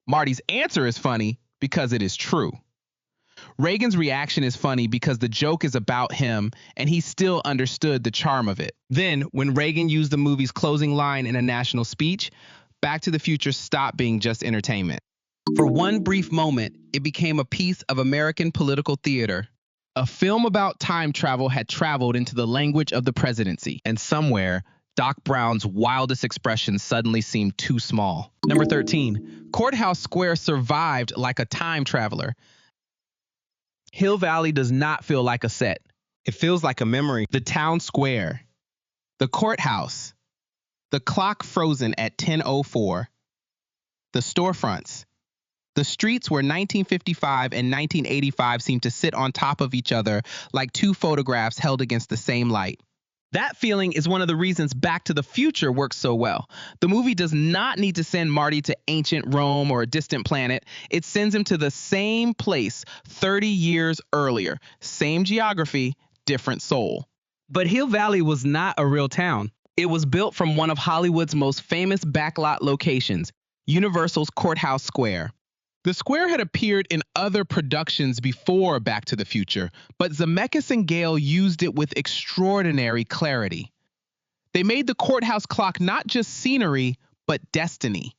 Marty's answer is funny because it is true. Reagan's reaction is funny because the joke is about him and he still understood the charm of it. Then, when Reagan used the movie's closing line in a national speech, Back to the Future stopped being just entertainment. For one brief moment, it became a piece of American political theater. A film about time travel had traveled into the language of the presidency, and somewhere, Doc Brown's wildest expressions suddenly seemed too small. Number 13, Courthouse Square survived like a time traveler. Hill Valley does not feel like a set. It feels like a memory. The town square, the courthouse, the clock frozen at 10:04, the storefronts, the streets where 1955 and 1985 seem to sit on top of each other like two photographs held against the same light. That feeling is one of the reasons Back to the Future works so well. The movie does not need to send Marty to ancient Rome or a distant planet. It sends him to the same place 30 years earlier. Same geography, different soul. But Hill Valley was not a real town. It was built from one of Hollywood's most famous backlot locations, Universal's Courthouse Square. The square had appeared in other productions before Back to the Future, but Zemeckis and Gale used it with extraordinary clarity. They made the courthouse clock not just scenery, but destiny.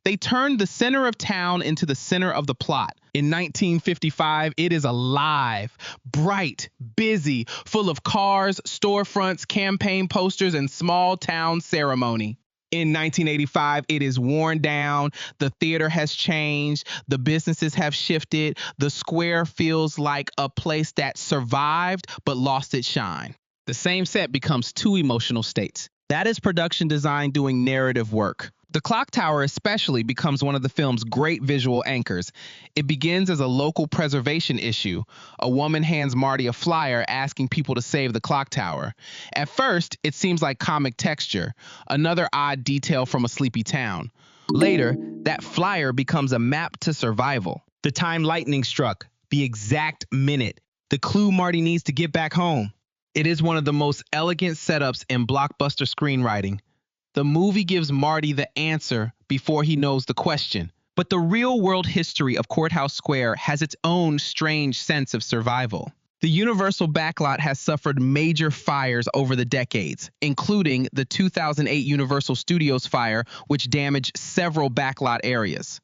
They turned the center of town into the center of the plot. In 1955, it is alive, bright, busy, full of cars, storefronts, campaign posters, and small town ceremony. In 1985, it is worn down, the theater has changed, the businesses have shifted, the square feels like a place that survived but lost its shine. The same set becomes two emotional states. That is production design doing narrative work. The clock tower especially becomes one of the film's great visual anchors. It begins as a local preservation issue. A woman hands Marty a flyer asking people to save the clock tower. At first, it seems like comic texture, another odd detail from a sleepy town. Later, that flyer becomes a map to survival. The time lightning struck, the exact minute, the clue Marty needs to get back home. It is one of the most elegant setups in blockbuster screenwriting. The movie gives Marty the answer before he knows the question. But the real-world history of Courthouse Square has its own strange sense of survival. The Universal backlot has suffered major fires over the decades, including the 2008 Universal Studios fire, which damaged several backlot areas.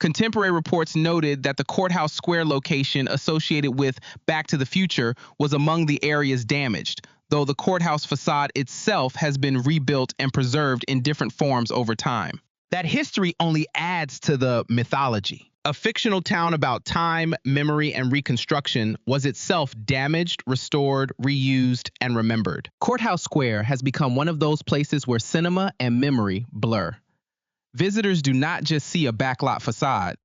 Contemporary reports noted that the Courthouse Square location associated with Back to the Future was among the areas damaged, though the courthouse facade itself has been rebuilt and preserved in different forms over time. That history only adds to the mythology. A fictional town about time, memory, and reconstruction was itself damaged, restored, reused, and remembered. Courthouse Square has become one of those places where cinema and memory blur. Visitors do not just see a backlot facade.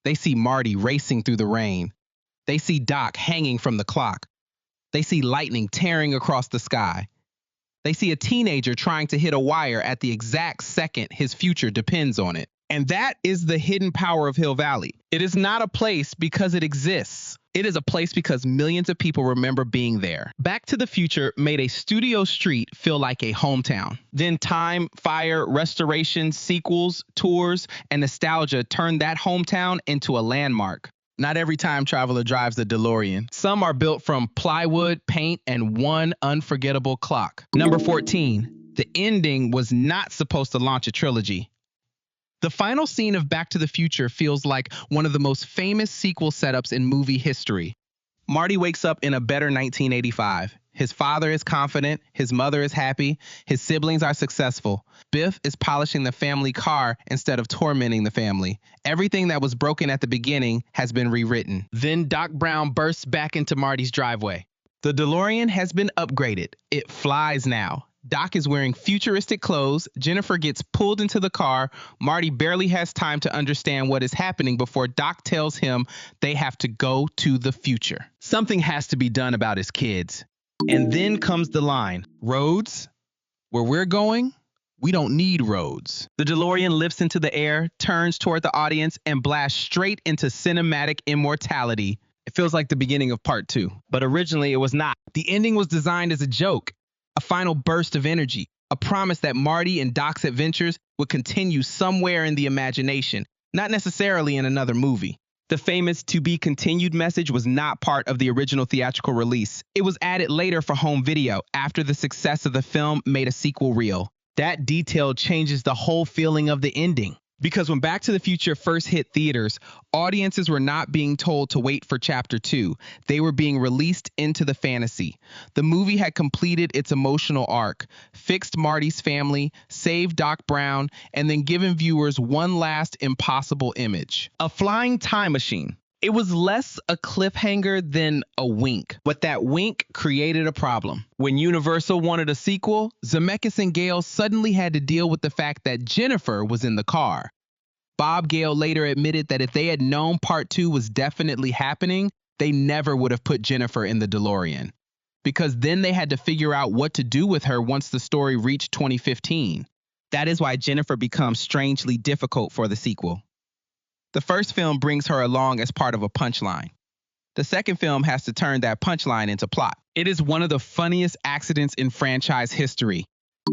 They see Marty racing through the rain. They see Doc hanging from the clock. They see lightning tearing across the sky. They see a teenager trying to hit a wire at the exact second his future depends on it. And that is the hidden power of Hill Valley. It is not a place because it exists. It is a place because millions of people remember being there. Back to the Future made a studio street feel like a hometown. Then time, fire, restoration, sequels, tours, and nostalgia turned that hometown into a landmark. Not every time traveler drives the DeLorean. Some are built from plywood, paint, and one unforgettable clock. Number 14. The ending was not supposed to launch a trilogy. The final scene of Back to the Future feels like one of the most famous sequel setups in movie history. Marty wakes up in a better 1985. His father is confident, his mother is happy, his siblings are successful. Biff is polishing the family car instead of tormenting the family. Everything that was broken at the beginning has been rewritten. Then Doc Brown bursts back into Marty's driveway. The DeLorean has been upgraded. It flies now. Doc is wearing futuristic clothes. Jennifer gets pulled into the car. Marty barely has time to understand what is happening before Doc tells him they have to go to the future. Something has to be done about his kids. And then comes the line, roads? Where we're going, we don't need roads. The DeLorean lifts into the air, turns toward the audience, and blasts straight into cinematic immortality. It feels like the beginning of part 2, but originally it was not. The ending was designed as a joke, a final burst of energy, a promise that Marty and Doc's adventures would continue somewhere in the imagination, not necessarily in another movie. The famous "to be continued" message was not part of the original theatrical release. It was added later for home video after the success of the film made a sequel reel. That detail changes the whole feeling of the ending. Because when Back to the Future first hit theaters, audiences were not being told to wait for Chapter 2. They were being released into the fantasy. The movie had completed its emotional arc, fixed Marty's family, saved Doc Brown, and then given viewers one last impossible image. A flying time machine. It was less a cliffhanger than a wink, but that wink created a problem. When Universal wanted a sequel, Zemeckis and Gale suddenly had to deal with the fact that Jennifer was in the car. Bob Gale later admitted that if they had known part 2 was definitely happening, they never would have put Jennifer in the DeLorean. Because then they had to figure out what to do with her once the story reached 2015. That is why Jennifer becomes strangely difficult for the sequel. The first film brings her along as part of a punchline. The second film has to turn that punchline into plot. It is one of the funniest accidents in franchise history.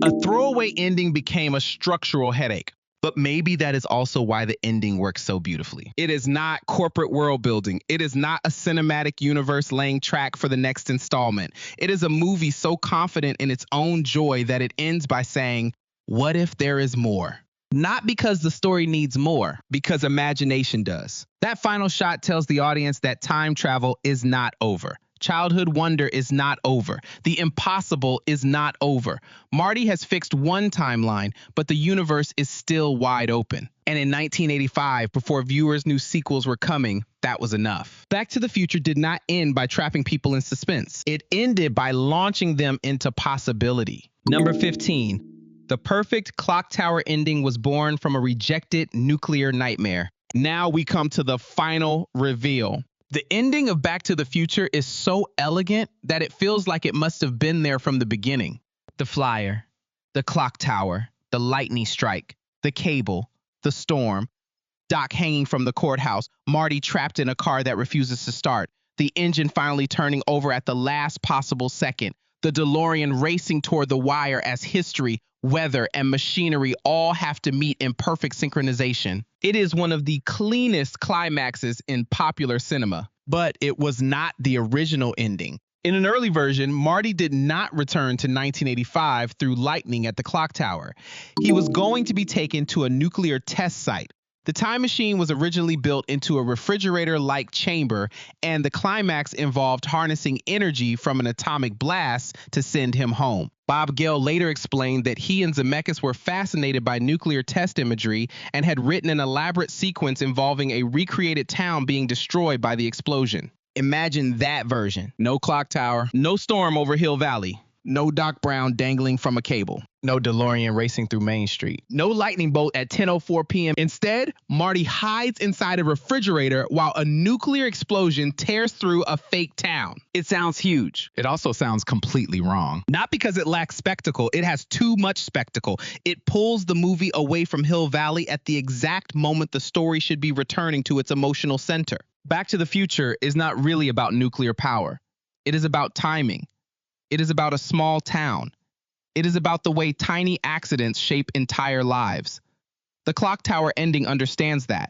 A throwaway ending became a structural headache. But maybe that is also why the ending works so beautifully. It is not corporate world building. It is not a cinematic universe laying track for the next installment. It is a movie so confident in its own joy that it ends by saying, "What if there is more?" Not because the story needs more, because imagination does. That final shot tells the audience that time travel is not over. Childhood wonder is not over. The impossible is not over. Marty has fixed one timeline, but the universe is still wide open. And in 1985, before viewers knew sequels were coming, that was enough. Back to the Future did not end by trapping people in suspense. It ended by launching them into possibility. Number 15. The perfect clock tower ending was born from a rejected nuclear nightmare. Now we come to the final reveal. The ending of Back to the Future is so elegant that it feels like it must have been there from the beginning. The flyer, the clock tower, the lightning strike, the cable, the storm, Doc hanging from the courthouse, Marty trapped in a car that refuses to start, the engine finally turning over at the last possible second, the DeLorean racing toward the wire as history, weather, and machinery all have to meet in perfect synchronization. It is one of the cleanest climaxes in popular cinema, but it was not the original ending. In an early version, Marty did not return to 1985 through lightning at the clock tower. He was going to be taken to a nuclear test site. The time machine was originally built into a refrigerator-like chamber, and the climax involved harnessing energy from an atomic blast to send him home. Bob Gale later explained that he and Zemeckis were fascinated by nuclear test imagery and had written an elaborate sequence involving a recreated town being destroyed by the explosion. Imagine that version. No clock tower, no storm over Hill Valley, no Doc Brown dangling from a cable, no DeLorean racing through Main Street, no lightning bolt at 10:04 p.m. Instead, Marty hides inside a refrigerator while a nuclear explosion tears through a fake town. It sounds huge. It also sounds completely wrong. Not because it lacks spectacle, it has too much spectacle. It pulls the movie away from Hill Valley at the exact moment the story should be returning to its emotional center. Back to the Future is not really about nuclear power. It is about timing. It is about a small town. It is about the way tiny accidents shape entire lives. The clock tower ending understands that.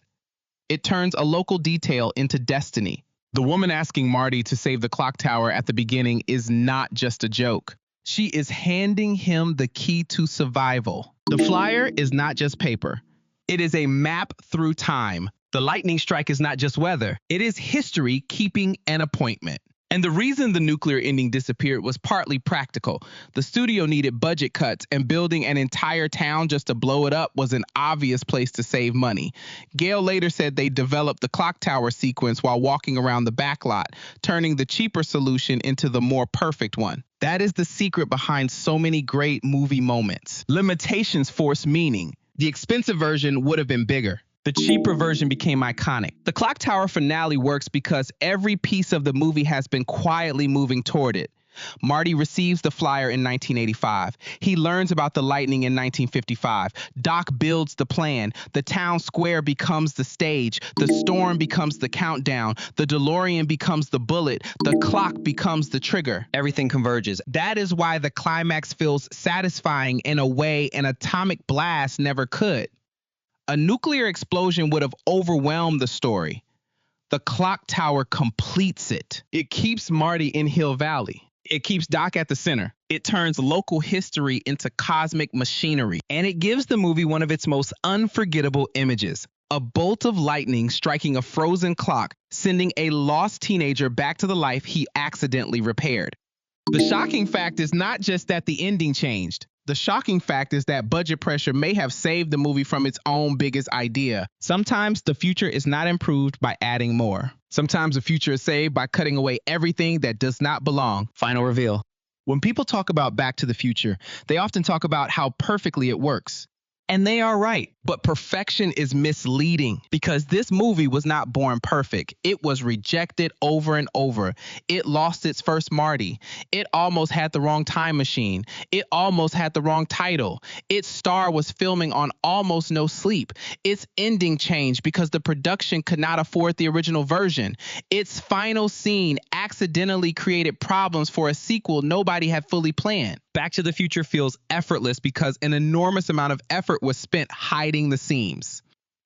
It turns a local detail into destiny. The woman asking Marty to save the clock tower at the beginning is not just a joke. She is handing him the key to survival. The flyer is not just paper. It is a map through time. The lightning strike is not just weather. It is history keeping an appointment. And the reason the nuclear ending disappeared was partly practical. The studio needed budget cuts, and building an entire town just to blow it up was an obvious place to save money. Gale later said they developed the clock tower sequence while walking around the back lot, turning the cheaper solution into the more perfect one. That is the secret behind so many great movie moments. Limitations force meaning. The expensive version would have been bigger. The cheaper version became iconic. The clock tower finale works because every piece of the movie has been quietly moving toward it. Marty receives the flyer in 1985. He learns about the lightning in 1955. Doc builds the plan. The town square becomes the stage. The storm becomes the countdown. The DeLorean becomes the bullet. The clock becomes the trigger. Everything converges. That is why the climax feels satisfying in a way an atomic blast never could. A nuclear explosion would have overwhelmed the story. The clock tower completes it. It keeps Marty in Hill Valley. It keeps Doc at the center. It turns local history into cosmic machinery. And it gives the movie one of its most unforgettable images. A bolt of lightning striking a frozen clock, sending a lost teenager back to the life he accidentally repaired. The shocking fact is not just that the ending changed. The shocking fact is that budget pressure may have saved the movie from its own biggest idea. Sometimes the future is not improved by adding more. Sometimes the future is saved by cutting away everything that does not belong. Final reveal. When people talk about Back to the Future, they often talk about how perfectly it works. And they are right, but perfection is misleading because this movie was not born perfect. It was rejected over and over. It lost its first Marty. It almost had the wrong time machine. It almost had the wrong title. Its star was filming on almost no sleep. Its ending changed because the production could not afford the original version. Its final scene accidentally created problems for a sequel nobody had fully planned. Back to the Future feels effortless because an enormous amount of effort was spent hiding the seams.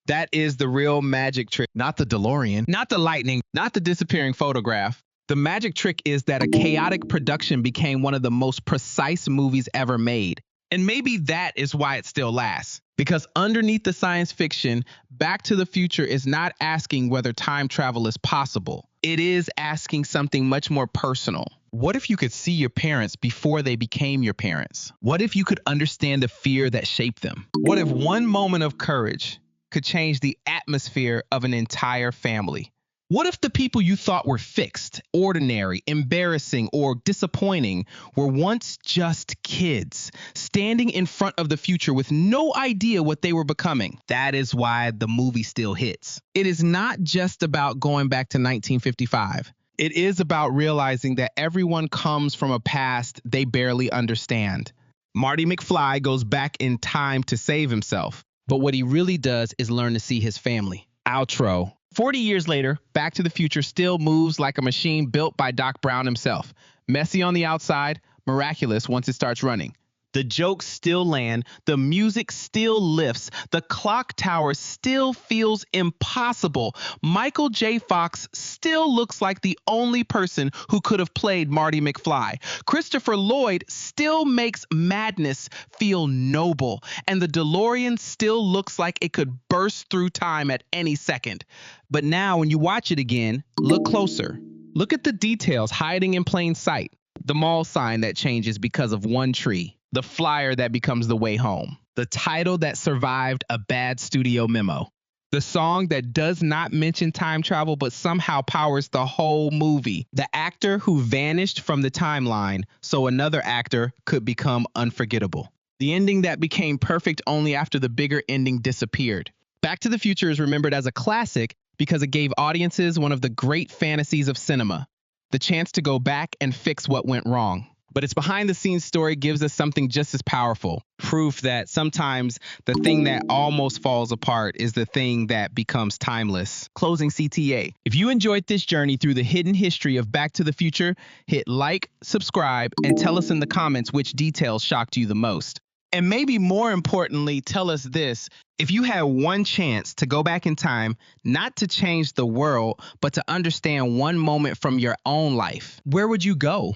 That is the real magic trick. Not the DeLorean, not the lightning, not the disappearing photograph. The magic trick is that a chaotic production became one of the most precise movies ever made. And maybe that is why it still lasts. Because underneath the science fiction, Back to the Future is not asking whether time travel is possible. It is asking something much more personal. What if you could see your parents before they became your parents? What if you could understand the fear that shaped them? What if one moment of courage could change the atmosphere of an entire family? What if the people you thought were fixed, ordinary, embarrassing, or disappointing were once just kids, standing in front of the future with no idea what they were becoming? That is why the movie still hits. It is not just about going back to 1955. It is about realizing that everyone comes from a past they barely understand. Marty McFly goes back in time to save himself, but what he really does is learn to see his family. Outro. 40 years later, Back to the Future still moves like a machine built by Doc Brown himself. Messy on the outside, miraculous once it starts running. The jokes still land, the music still lifts, the clock tower still feels impossible. Michael J. Fox still looks like the only person who could have played Marty McFly. Christopher Lloyd still makes madness feel noble, and the DeLorean still looks like it could burst through time at any second. But now when you watch it again, look closer. Look at the details hiding in plain sight. The mall sign that changes because of one tree. The flyer that becomes the way home. The title that survived a bad studio memo. The song that does not mention time travel but somehow powers the whole movie. The actor who vanished from the timeline so another actor could become unforgettable. The ending that became perfect only after the bigger ending disappeared. Back to the Future is remembered as a classic because it gave audiences one of the great fantasies of cinema. The chance to go back and fix what went wrong. But its behind-the-scenes story gives us something just as powerful. Proof that sometimes the thing that almost falls apart is the thing that becomes timeless. Closing CTA. If you enjoyed this journey through the hidden history of Back to the Future, hit like, subscribe, and tell us in the comments which details shocked you the most. And maybe more importantly, tell us this. If you had one chance to go back in time, not to change the world, but to understand one moment from your own life, where would you go?